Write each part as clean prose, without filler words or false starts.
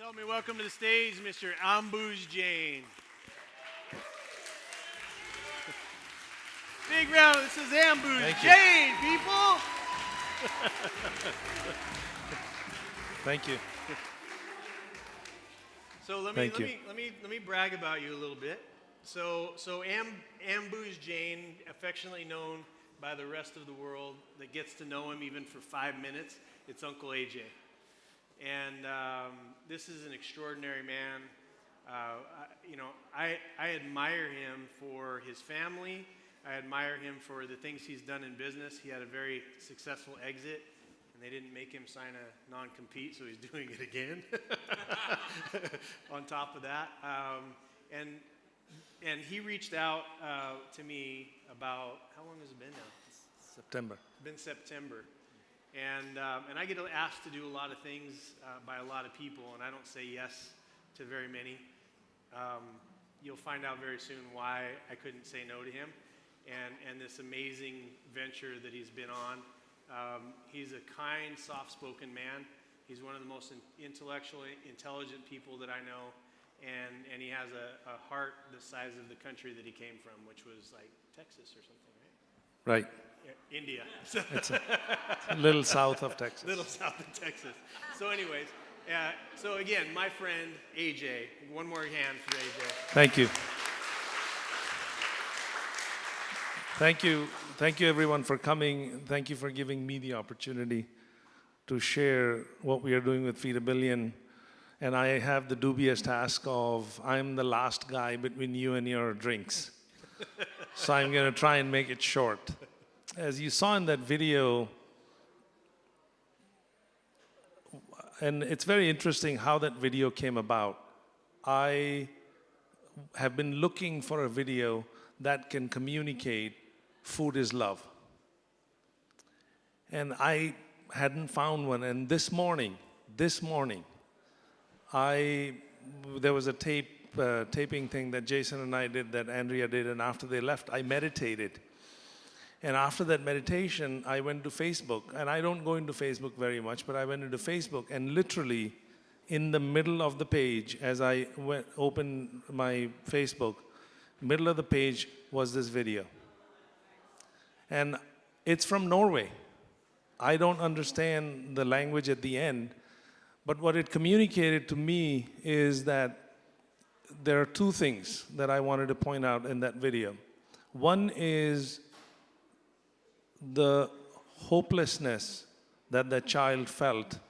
Help me welcome to the stage Mr. Jain. Big round. This is Jain, people. Thank you. So let me brag about you a little bit. So Jain, affectionately known by the rest of the world that gets to know him even for 5 minutes, it's Uncle AJ. And this is an extraordinary man. I admire him for his family. I admire him for the things he's done in business. He had a very successful exit, and they didn't make him sign a non-compete, so he's doing it again. On top of that, and he reached out to me about, how long has it been now? September. It's been September. And I get asked to do a lot of things by a lot of people, and I don't say yes to very many. You'll find out very soon why I couldn't say no to him, and this amazing venture that he's been on. He's a kind, soft-spoken man. He's one of the most intellectually intelligent people that I know, and he has a heart the size of the country that he came from, which was like Texas or something, right? Right. India. It's a little south of Texas. Little south of Texas. So anyways, so again, my friend AJ. One more hand for AJ. Thank you. Thank you. Thank you, everyone, for coming. Thank you for giving me the opportunity to share what we are doing with Feed a Billion. And I have the dubious task of, I'm the last guy between you and your drinks. So I'm going to try and make it short. As you saw in that video, and it's very interesting how that video came about. I have been looking for a video that can communicate food is love. And I hadn't found one. And this morning, there was a taping thing that Jason and I did, that Andrea did, and after they left, I meditated. And after that meditation, I went to Facebook. And I don't go into Facebook very much, but I went into Facebook, and literally in the middle of the page, as I opened my Facebook, middle of the page was this video. And it's from Norway. I don't understand the language at the end, but what it communicated to me is that there are two things that I wanted to point out in that video. One is the hopelessness that the child felt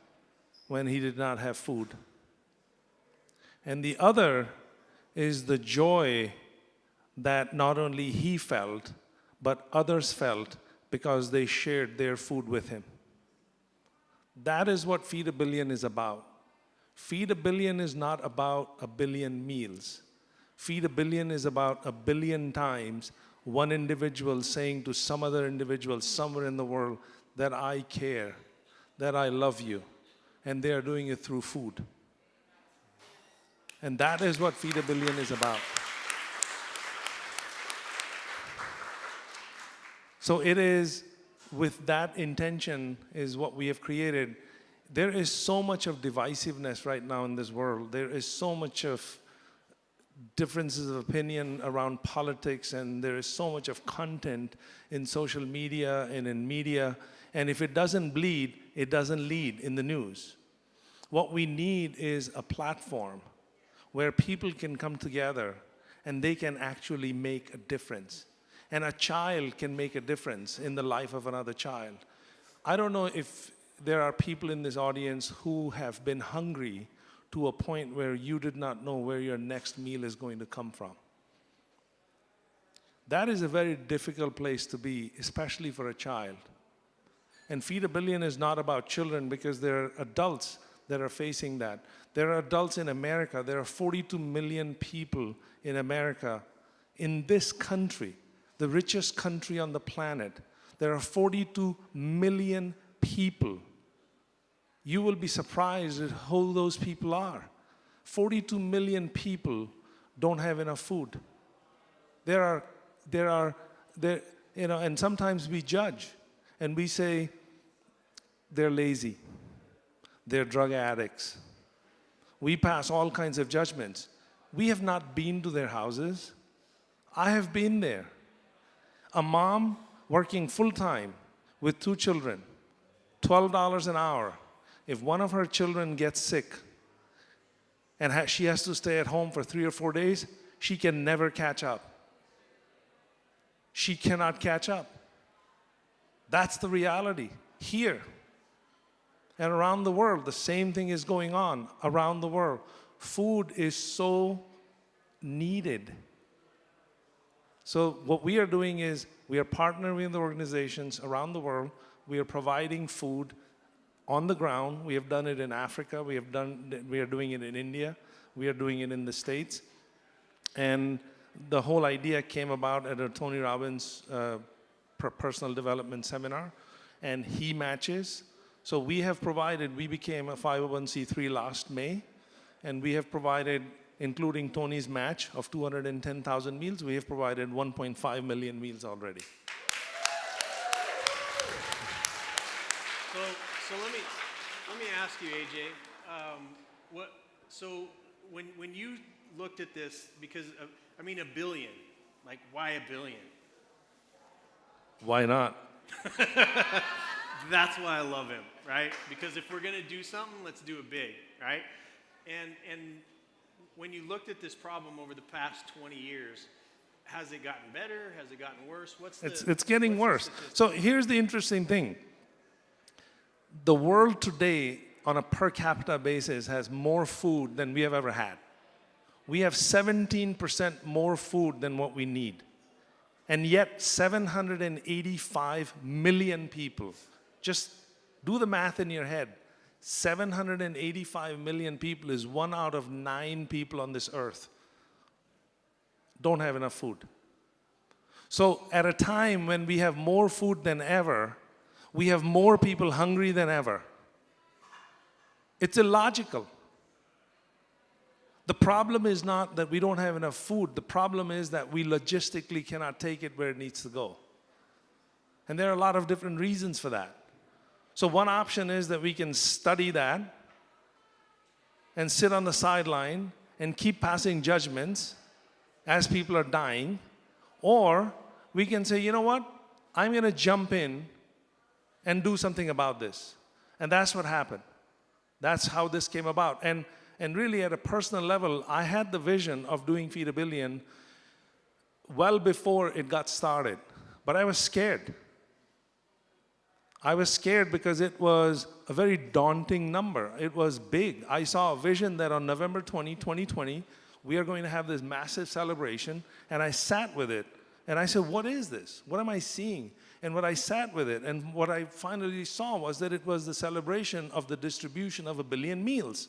when he did not have food. And the other is the joy that not only he felt, but others felt because they shared their food with him. That is what Feed a Billion is about. Feed a Billion is not about a billion meals. Feed a Billion is about a billion times one individual saying to some other individual somewhere in the world that I care, that I love you, and they are doing it through food. And that is what Feed a Billion is about. So it is with that intention is what we have created. There is so much of divisiveness right now in this world. There is so much of differences of opinion around politics, and there is so much of content in social media and in media. And if it doesn't bleed, it doesn't lead in the news. What we need is a platform where people can come together and they can actually make a difference. And a child can make a difference in the life of another child. I don't know if there are people in this audience who have been hungry to a point where you did not know where your next meal is going to come from. That is a very difficult place to be, especially for a child. And Feed a Billion is not about children, because there are adults that are facing that. There are adults in America. There are 42 million people in America, in this country, the richest country on the planet. There are 42 million people. You will be surprised at who those people are. 42 million people don't have enough food. And sometimes we judge and we say they're lazy, they're drug addicts, We pass all kinds of judgments. We have not been to their houses. I have been there. A mom working full-time with 2 children, $12 an hour. If one of her children gets sick and she has to stay at home for 3 or 4 days, she can never catch up. She cannot catch up. That's the reality here. And around the world, the same thing is going on around the world. Food is so needed. So what we are doing is we are partnering with organizations around the world. We are providing food on the ground. We have done it in Africa. We are doing it in India. We are doing it in the States. And the whole idea came about at a Tony Robbins personal development seminar, and he matches. So we became a 501c3 last May, and we have provided, including Tony's match of 210,000 meals, we have provided 1.5 million meals already. So let me ask you, AJ, so when you looked at this, because I mean, $1 billion, like why $1 billion? Why not? That's why I love him, right? Because if we're gonna do something, let's do it big, right? And when you looked at this problem over the past 20 years, has it gotten better? Has it gotten worse? It's getting worse. So here's the interesting thing. The world today, on a per capita basis, has more food than we have ever had. We have 17% more food than what we need. And yet 785 million people, just do the math in your head, 785 million people is 1 out of 9 people on this earth don't have enough food. So at a time when we have more food than ever, we have more people hungry than ever. It's illogical. The problem is not that we don't have enough food. The problem is that we logistically cannot take it where it needs to go. And there are a lot of different reasons for that. So one option is that we can study that and sit on the sideline and keep passing judgments as people are dying. Or we can say, you know what? I'm going to jump in and do something about this. And that's what happened. That's how this came about. And really, at a personal level, I had the vision of doing Feed a Billion well before it got started. But I was scared. I was scared because it was a very daunting number. It was big. I saw a vision that on November 20, 2020, we are going to have this massive celebration. And I sat with it. And I said, what is this? What am I seeing? And when I sat with it, and what I finally saw was that it was the celebration of the distribution of 1 billion meals.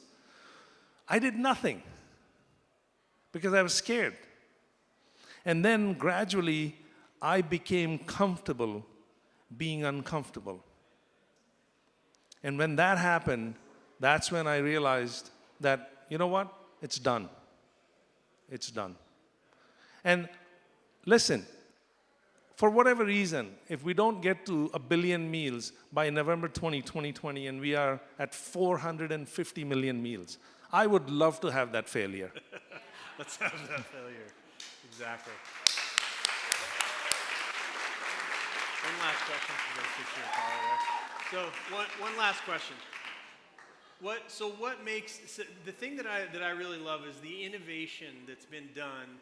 I did nothing because I was scared. And then gradually, I became comfortable being uncomfortable. And when that happened, that's when I realized that, you know what? It's done. It's done. And listen, for whatever reason, if we don't get to 1 billion meals by November 20, 2020, and we are at 450 million meals, I would love to have that failure. Let's have that failure. Exactly. One last question. So one last question. What makes the thing that I really love is the innovation that's been done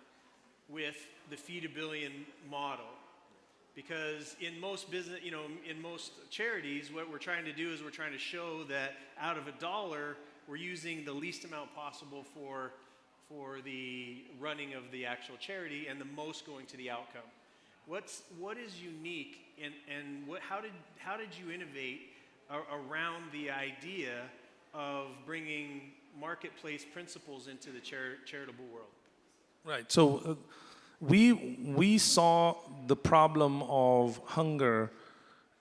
with the Feed a Billion model. Because in most business, in most charities, what we're trying to do is we're trying to show that out of $1, we're using the least amount possible for the running of the actual charity and the most going to the outcome. What is unique and how did you innovate around the idea of bringing marketplace principles into the charitable world? Right. So we saw the problem of hunger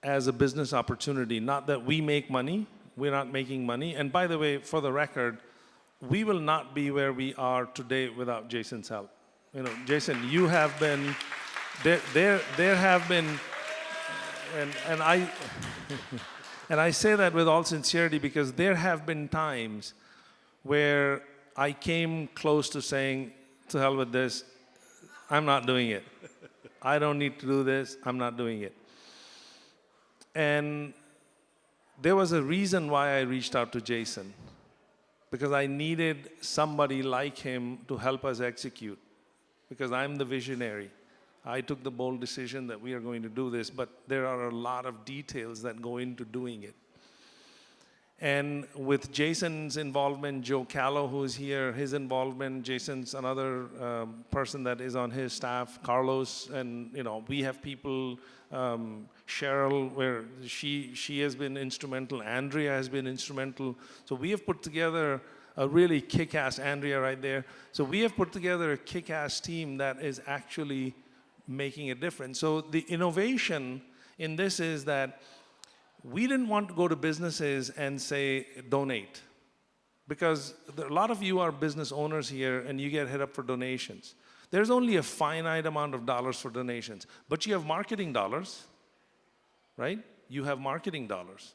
as a business opportunity. Not that we make money. We're not making money. And by the way, for the record, we will not be where we are today without Jason's help. Jason, you have been, there have been, and I say that with all sincerity because there have been times where I came close to saying, to hell with this, I'm not doing it. I don't need to do this, I'm not doing it. And there was a reason why I reached out to Jason, because I needed somebody like him to help us execute, because I'm the visionary. I took the bold decision that we are going to do this, but there are a lot of details that go into doing it. And with Jason's involvement, Joe Callow, who is here, his involvement, Jason's another person that is on his staff, Carlos, and we have people, Cheryl, where she has been instrumental, Andrea has been instrumental. So we have put together a really kick-ass, Andrea right there. So we have put together a kick-ass team that is actually making a difference. So the innovation in this is that we didn't want to go to businesses and say, donate. Because a lot of you are business owners here and you get hit up for donations. There's only a finite amount of dollars for donations. But you have marketing dollars, right? You have marketing dollars.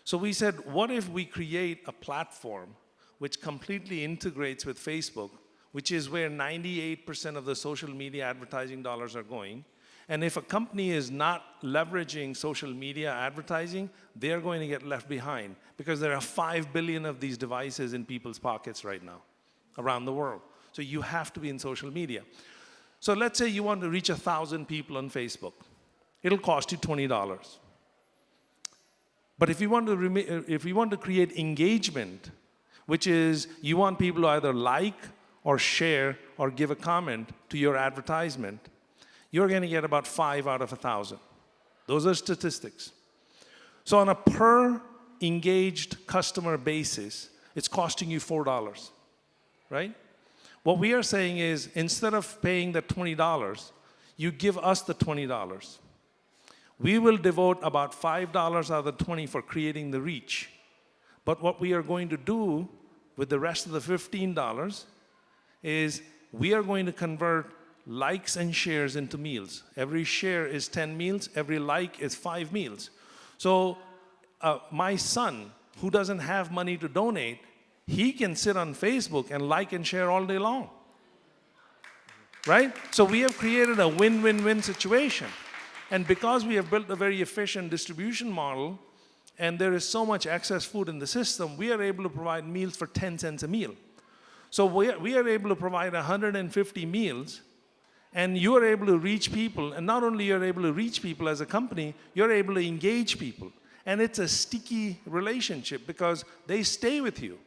So we said, what if we create a platform which completely integrates with Facebook, which is where 98% of the social media advertising dollars are going. And if a company is not leveraging social media advertising, they're going to get left behind, because there are 5 billion of these devices in people's pockets right now around the world. So you have to be in social media. So let's say you want to reach 1,000 people on Facebook. It'll cost you $20. But if you want to create engagement, which is you want people to either like or share or give a comment to your advertisement, you're going to get about 5 out of 1,000. Those are statistics. So on a per engaged customer basis, it's costing you $4, right? What we are saying is, instead of paying the $20, you give us the $20. We will devote about $5 out of the 20 for creating the reach. But what we are going to do with the rest of the $15 is we are going to convert likes and shares into meals. Every share is 10 meals, every like is 5 meals. So my son, who doesn't have money to donate, he can sit on Facebook and like and share all day long, right? So we have created a win-win-win situation. And because we have built a very efficient distribution model, and there is so much excess food in the system, we are able to provide meals for 10 cents a meal. So we are able to provide 150 meals, and you are able to reach people. And not only you're able to reach people as a company, you're able to engage people. And it's a sticky relationship because they stay with you.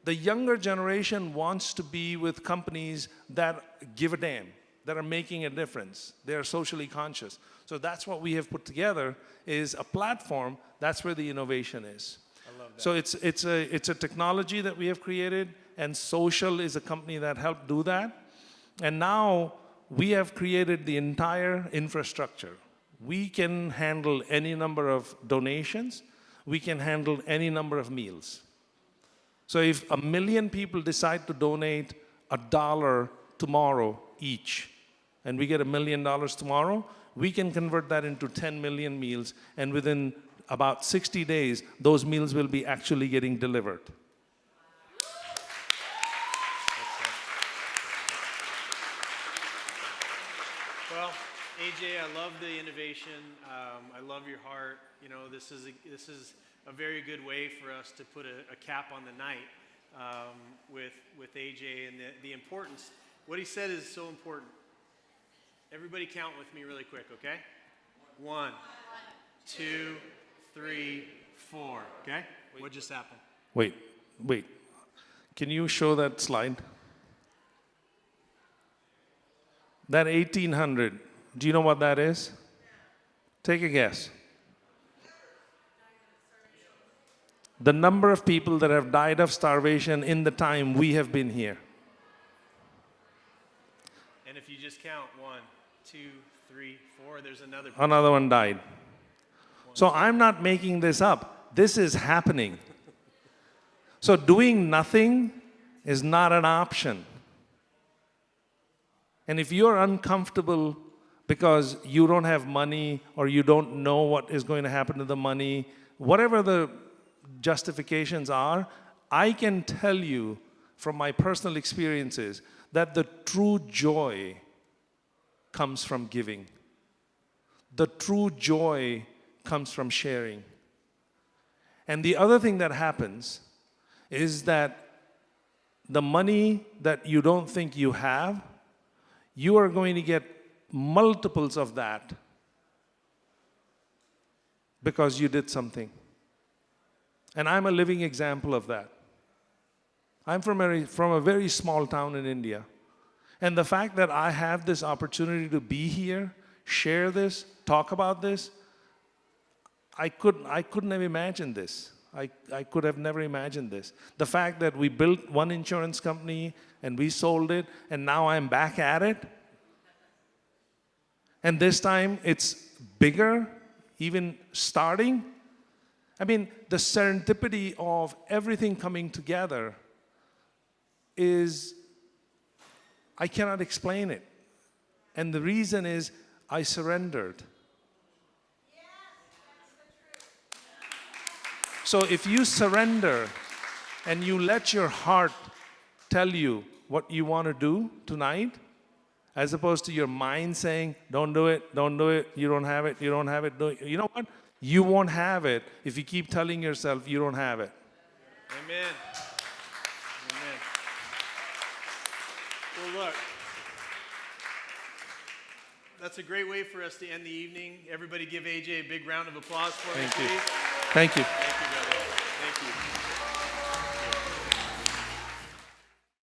The younger generation wants to be with companies that give a damn, that are making a difference. They are socially conscious. So that's what we have put together, is a platform. That's where the innovation is. I love that. So it's a technology that we have created, and Social is a company that helped do that. And now we have created the entire infrastructure. We can handle any number of donations. We can handle any number of meals. So if 1 million people decide to donate $1 tomorrow each, and we get $1 million tomorrow, we can convert that into 10 million meals, and within about 60 days, those meals will be actually getting delivered. Well, AJ, I love the innovation. I love your heart. You know, this is a very good way for us to put a cap on the night with AJ, and the importance. What he said is so important. Everybody count with me really quick, okay? 1, 2, 3, 4. Okay? What just happened? Wait. Can you show that slide? That 1,800, do you know what that is? Take a guess. The number of people that have died of starvation in the time we have been here. And if you just count 1, 2, 3, 4, there's another. Another one died. So I'm not making this up. This is happening. So doing nothing is not an option. And if you're uncomfortable because you don't have money or you don't know what is going to happen to the money, whatever the justifications are, I can tell you from my personal experiences that the true joy comes from giving. The true joy comes from sharing. And the other thing that happens is that the money that you don't think you have, you are going to get multiples of that because you did something. And I'm a living example of that. I'm from a very small town in India. And the fact that I have this opportunity to be here, share this, talk about this, I couldn't have imagined this. I could have never imagined this. The fact that we built one insurance company and we sold it, and now I'm back at it. And this time it's bigger, even starting. I mean, the serendipity of everything coming together is, I cannot explain it. And the reason is I surrendered. So if you surrender and you let your heart tell you what you want to do tonight, as opposed to your mind saying, don't do it, you don't have it, you don't have it. You know what? You won't have it if you keep telling yourself you don't have it. Amen. Amen. Well, look, that's a great way for us to end the evening. Everybody give AJ a big round of applause for me, please. Thank you. Thank you, brother. Thank you.